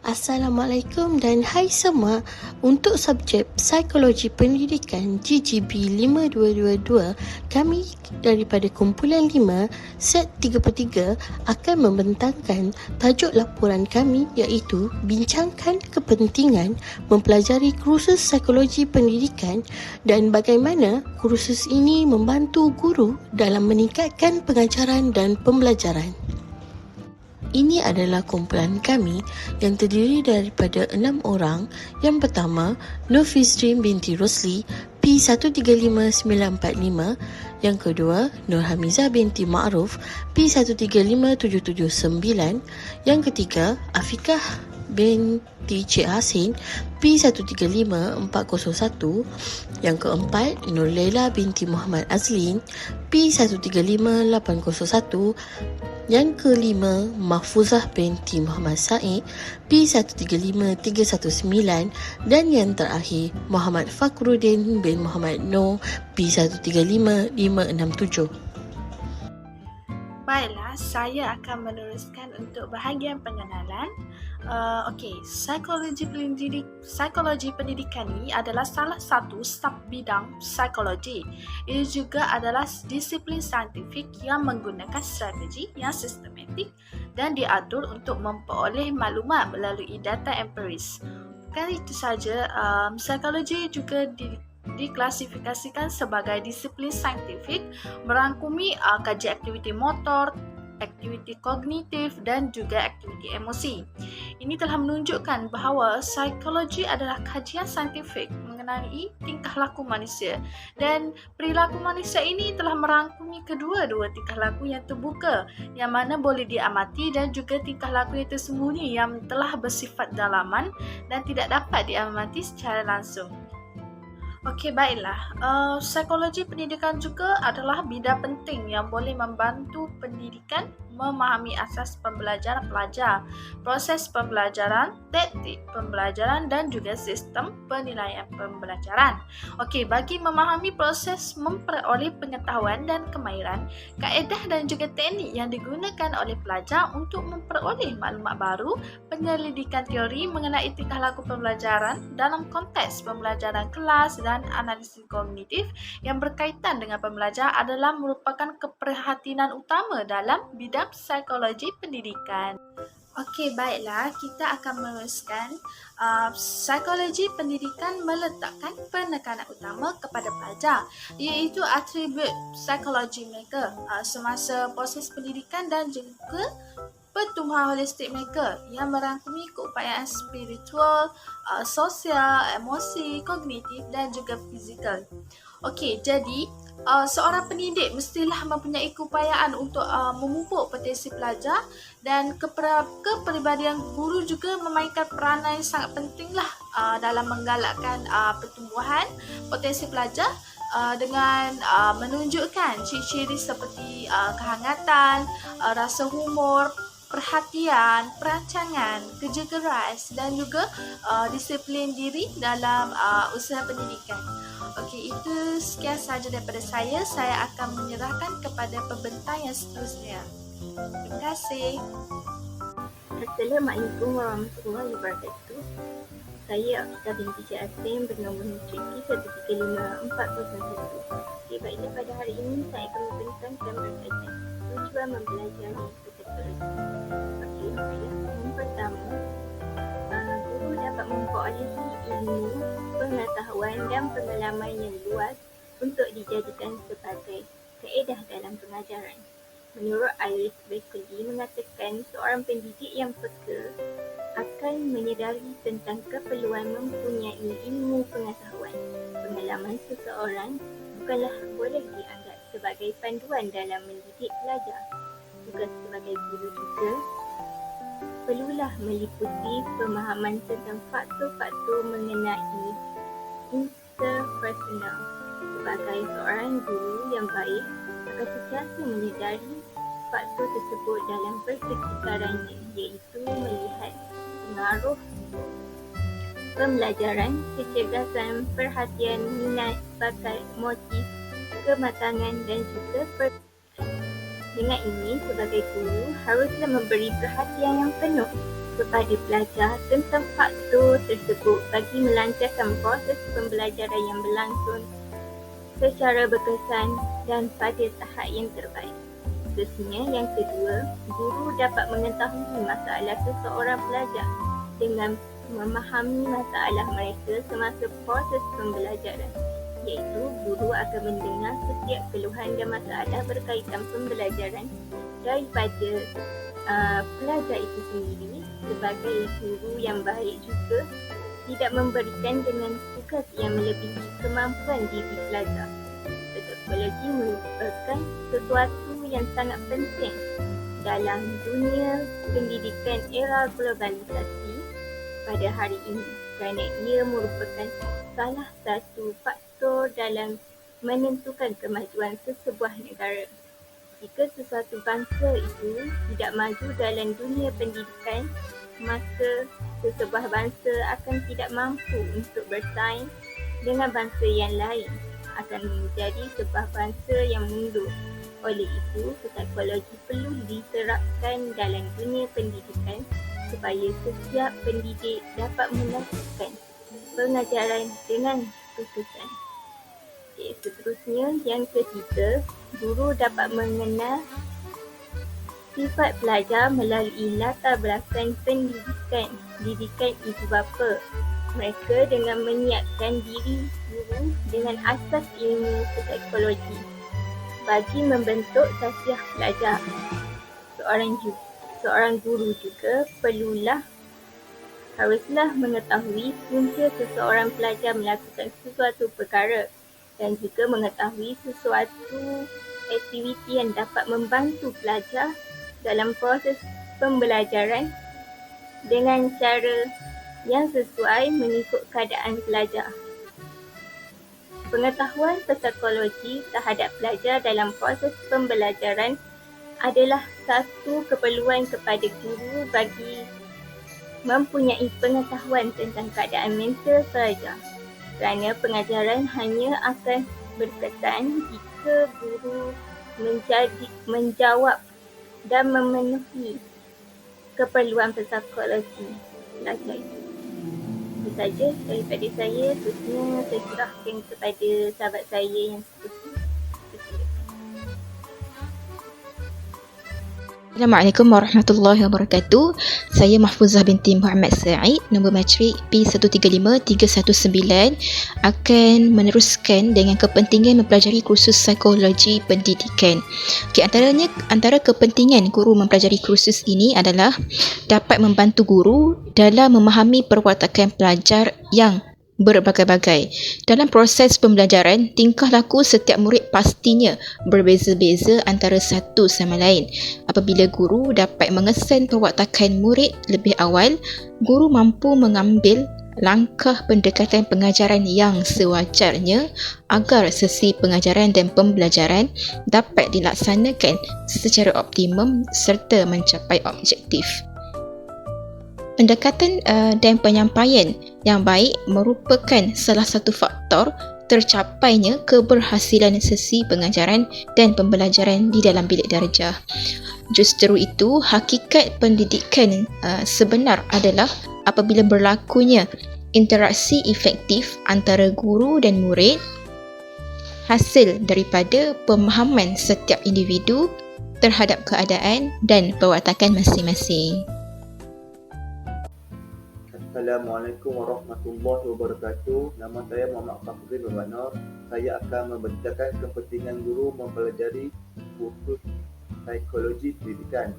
Assalamualaikum dan hai semua. Untuk subjek Psikologi Pendidikan GGB 5222, kami daripada kumpulan 5 set 33 akan membentangkan tajuk laporan kami iaitu bincangkan kepentingan mempelajari kursus psikologi pendidikan dan bagaimana kursus ini membantu guru dalam meningkatkan pengajaran dan pembelajaran. Ini adalah kumpulan kami yang terdiri daripada 6 orang. Yang pertama, Nur Fizrin binti Rosli, P135945. Yang kedua, Nur Hamizah binti Ma'ruf, P135779. Yang ketiga, Afikah binti Cik Hasin, P135401. Yang keempat, Nur Laila binti Muhammad Azlin, P135801. Yang kelima, Mahfuzah binti Muhammad Said, P135319. Dan yang terakhir, Muhammad Fakhruddin bin Muhammad Noor, P135567. Baiklah, saya akan meneruskan untuk bahagian pengenalan. Psikologi pendidikan ini adalah salah satu sub-bidang psikologi. Ia juga adalah disiplin saintifik yang menggunakan strategi yang sistematik dan diatur untuk memperoleh maklumat melalui data empiris. Bukan itu saja, psikologi juga diklasifikasikan sebagai disiplin saintifik merangkumi kajian aktiviti motor, aktiviti kognitif dan juga aktiviti emosi. Ini telah menunjukkan bahawa psikologi adalah kajian saintifik mengenai tingkah laku manusia, dan perilaku manusia ini telah merangkumi kedua-dua tingkah laku yang terbuka yang mana boleh diamati dan juga tingkah laku yang tersembunyi yang telah bersifat dalaman dan tidak dapat diamati secara langsung. Baiklah. Psikologi pendidikan juga adalah bidang penting yang boleh membantu pendidikan memahami asas pembelajaran pelajar, proses pembelajaran, taktik pembelajaran dan juga sistem penilaian pembelajaran. Bagi memahami proses memperoleh pengetahuan dan kemahiran, kaedah dan juga teknik yang digunakan oleh pelajar untuk memperoleh maklumat baru, penyelidikan teori mengenai tingkah laku pembelajaran dalam konteks pembelajaran kelas dan analisis kognitif yang berkaitan dengan pembelajar adalah merupakan keprihatinan utama dalam bidang psikologi pendidikan. Baiklah, kita akan meneruskan. Psikologi pendidikan meletakkan penekanan utama kepada pelajar, iaitu atribut psikologi mereka semasa proses pendidikan dan juga pertumbuhan holistik mereka yang merangkumi keupayaan spiritual, sosial, emosi, kognitif dan juga fizikal. Jadi seorang pendidik mestilah mempunyai keupayaan untuk memupuk potensi pelajar, dan kepribadian guru juga memainkan peranan yang sangat pentinglah dalam menggalakkan pertumbuhan potensi pelajar dengan menunjukkan ciri-ciri seperti kehangatan, rasa humor, perhatian, perancangan, kerja keras dan juga disiplin diri dalam usaha pendidikan. Itu sekian sahaja daripada saya. Saya akan menyerahkan kepada pembentang yang seterusnya. Terima kasih. Assalamualaikum warahmatullahi wabarakatuh. Saya Afikah binti Cik Hasin bernombor Nutriki 135401. Baiklah, pada hari ini saya akan membentangkan berkaitan tujuan mempelajari psikologi. Yang pertama, guru dapat memperolehi ilmu, pengetahuan dan pengalaman yang luas untuk dijadikan sebagai kaedah dalam pengajaran. Menurut Iris Beckley mengatakan, seorang pendidik yang peka akan menyedari tentang keperluan mempunyai ilmu pengetahuan. Pengalaman seseorang bukanlah boleh dianggap sebagai panduan dalam mendidik pelajar. Tugas sebagai guru juga perlulah meliputi pemahaman tentang faktor-faktor mengenai interpersonal. Sebagai seorang guru yang baik akan sentiasa menyedari faktor tersebut dalam persekitarannya, iaitu melihat pengaruh pembelajaran, kecergasan, perhatian, minat, bakat, motif, kematangan dan juga Dengan ini, sebagai guru haruslah memberi perhatian yang penuh kepada pelajar tentang faktor tersebut bagi melancarkan proses pembelajaran yang berlangsung secara berkesan dan pada tahap yang terbaik. Seterusnya, yang kedua, guru dapat mengetahui masalah seseorang pelajar dengan memahami masalah mereka semasa proses pembelajaran, iaitu guru akan mendengar setiap keluhan dan masalah berkaitan pembelajaran daripada pelajar itu sendiri. Sebagai guru yang baik juga tidak memberikan dengan tugas yang melebihi kemampuan diri pelajar. Psikologi merupakan sesuatu yang sangat penting dalam dunia pendidikan era globalisasi pada hari ini, kerana ia merupakan salah satu faktor dalam menentukan kemajuan sesebuah negara. Jika sesuatu bangsa itu tidak maju dalam dunia pendidikan, maka sesebuah bangsa akan tidak mampu untuk bersaing dengan bangsa yang lain, akan menjadi sebuah bangsa yang mundur. Oleh itu, psikologi perlu diterapkan dalam dunia pendidikan supaya setiap pendidik dapat melakukan pengajaran dengan kekuatan. Seterusnya, yang ketiga, guru dapat mengenal sifat pelajar melalui latar belakang didikan ibu bapa mereka dengan menyiapkan diri guru dengan asas ilmu psikologi bagi membentuk sasiah pelajar. Seorang guru juga haruslah mengetahui punca seseorang pelajar melakukan sesuatu perkara dan juga mengetahui sesuatu aktiviti yang dapat membantu pelajar dalam proses pembelajaran dengan cara yang sesuai mengikut keadaan pelajar. Pengetahuan psikologi terhadap pelajar dalam proses pembelajaran adalah satu keperluan kepada guru bagi mempunyai pengetahuan tentang keadaan mental pelajar, kerana pengajaran hanya akan berkesan jika guru menjawab dan memenuhi keperluan psikologi pelajar itu. Itu saja daripada saya. Terusnya saya serahkan kepada sahabat saya yang seterusnya. Assalamualaikum warahmatullahi wabarakatuh. Saya Mahfuzah binti Muhammad Said, nombor matrik P135319, akan meneruskan dengan kepentingan mempelajari kursus psikologi pendidikan. Antara kepentingan guru mempelajari kursus ini adalah dapat membantu guru dalam memahami perwatakan pelajar yang berbagai-bagai. Dalam proses pembelajaran, tingkah laku setiap murid pastinya berbeza-beza antara satu sama lain. Apabila guru dapat mengesan perwatakan murid lebih awal, guru mampu mengambil langkah pendekatan pengajaran yang sewajarnya agar sesi pengajaran dan pembelajaran dapat dilaksanakan secara optimum serta mencapai objektif. Pendekatan dan penyampaian yang baik merupakan salah satu faktor tercapainya keberhasilan sesi pengajaran dan pembelajaran di dalam bilik darjah. Justru itu, hakikat pendidikan sebenar adalah apabila berlakunya interaksi efektif antara guru dan murid, hasil daripada pemahaman setiap individu terhadap keadaan dan perwatakan masing-masing. Assalamualaikum warahmatullahi wabarakatuh. Nama saya Muhammad Fahri Babanor. Saya akan memberitakan kepentingan guru mempelajari kursus psikologi pendidikan.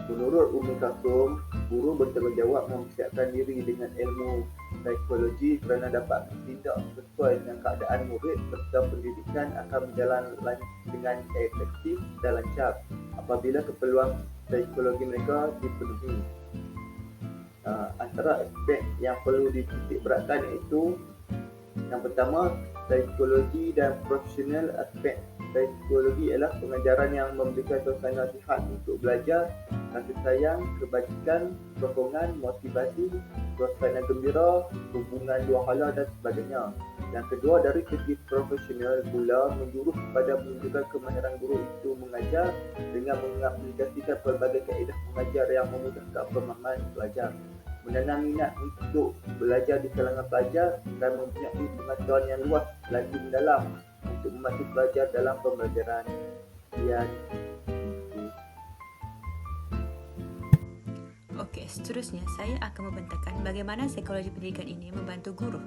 Menurut Umi Kasum, guru bertanggungjawab mempersiapkan diri dengan ilmu psikologi kerana dapat bertindak sesuai dengan keadaan murid serta pendidikan akan berjalan dengan efektif dan lancar apabila keperluan psikologi mereka dipenuhi. Antara aspek yang perlu dititik beratkan iaitu yang pertama, psikologi dan profesional. Aspek psikologi ialah pengajaran yang memberikan suasana sihat untuk belajar, kasih sayang, kebajikan, sokongan, motivasi, suasana gembira, hubungan dua hala dan sebagainya. Yang kedua, dari segi profesional pula menjurus kepada menunjukkan kemahiran guru itu mengajar dengan mengaplikasikan pelbagai kaedah mengajar yang memudahkan pemahaman pelajar, menanam minat untuk belajar di kalangan pelajar dan mempunyai pengetahuan yang luas lagi mendalam untuk membantu pelajar dalam pembelajaran. Okey, seterusnya saya akan membentangkan bagaimana psikologi pendidikan ini membantu guru.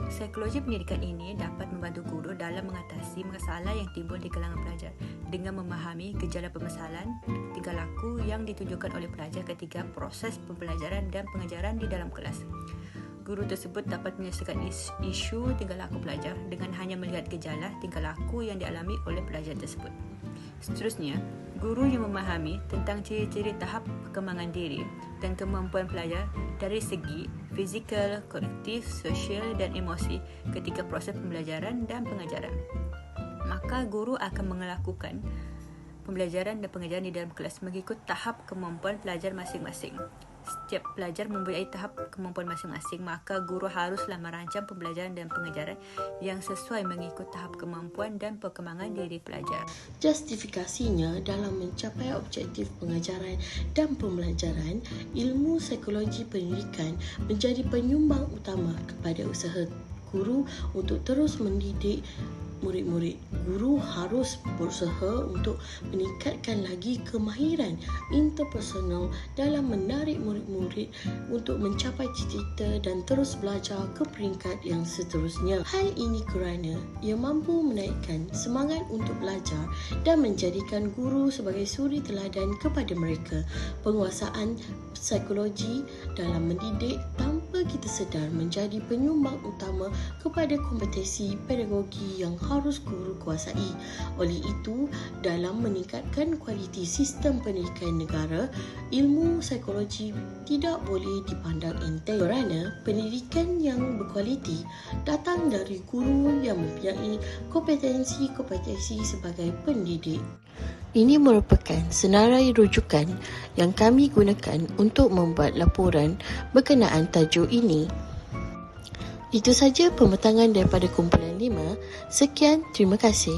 Psikologi pendidikan ini dapat membantu guru dalam mengatasi masalah yang timbul di kalangan pelajar dengan memahami gejala permasalahan tingkah laku yang ditunjukkan oleh pelajar ketika proses pembelajaran dan pengajaran di dalam kelas. Guru tersebut dapat menyelesaikan isu tingkah laku pelajar dengan hanya melihat gejala tingkah laku yang dialami oleh pelajar tersebut. Seterusnya, guru yang memahami tentang ciri-ciri tahap perkembangan diri dan kemampuan pelajar dari segi fizikal, kognitif, sosial dan emosi ketika proses pembelajaran dan pengajaran. Maka guru akan melakukan pembelajaran dan pengajaran di dalam kelas mengikut tahap kemampuan pelajar masing-masing. Setiap pelajar mempunyai tahap kemampuan masing-masing, maka guru haruslah merancang pembelajaran dan pengajaran yang sesuai mengikut tahap kemampuan dan perkembangan diri pelajar. Justifikasinya dalam mencapai objektif pengajaran dan pembelajaran, ilmu psikologi pendidikan menjadi penyumbang utama kepada usaha guru untuk terus mendidik murid-murid. Guru harus berusaha untuk meningkatkan lagi kemahiran interpersonal dalam menarik murid-murid untuk mencapai cita-cita dan terus belajar ke peringkat yang seterusnya. Hal ini kerana ia mampu menaikkan semangat untuk belajar dan menjadikan guru sebagai suri teladan kepada mereka. Penguasaan psikologi dalam mendidik tanpa kita sedar menjadi penyumbang utama kepada kompetensi pedagogi yang harus guru kuasai. Oleh itu, dalam meningkatkan kualiti sistem pendidikan negara, ilmu psikologi tidak boleh dipandang enteng kerana pendidikan yang berkualiti datang dari guru yang mempunyai kompetensi sebagai pendidik. Ini merupakan senarai rujukan yang kami gunakan untuk membuat laporan berkenaan tajuk ini. Itu saja pembentangan daripada kumpulan 5. Sekian, terima kasih.